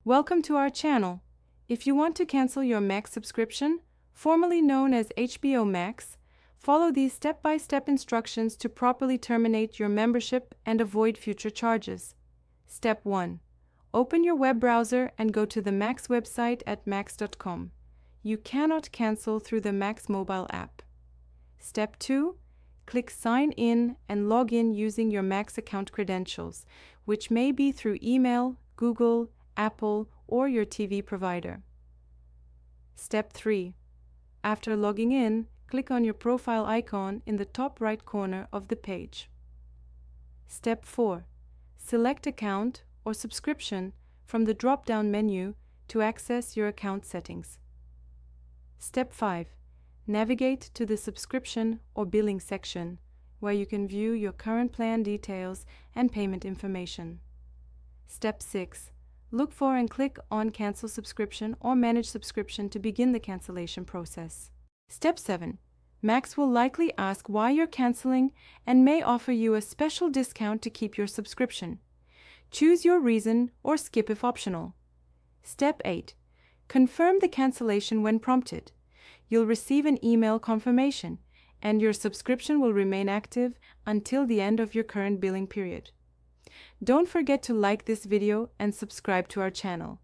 Welcome to our channel. If you want to cancel your Max subscription, formerly known as HBO Max, follow these step-by-step instructions to properly terminate your membership and avoid future charges. Step 1. Open your web browser and go to the Max website at max.com. You cannot cancel through the Max mobile app. Step 2. Click Sign in and log in using your Max account credentials, which may be through email, Google, Apple, or your TV provider. Step 3. After logging in, click on your profile icon in the top right corner of the page. Step 4. Select Account or Subscription from the drop-down menu to access your account settings. Step 5. Navigate to the Subscription or Billing section, where you can view your current plan details and payment information. Step 6. Look for and click on Cancel Subscription or Manage Subscription to begin the cancellation process. Step 7. Max will likely ask why you're canceling and may offer you a special discount to keep your subscription. Choose your reason or skip if optional. Step 8. Confirm the cancellation when prompted. You'll receive an email confirmation, and your subscription will remain active until the end of your current billing period. Don't forget to like this video and subscribe to our channel.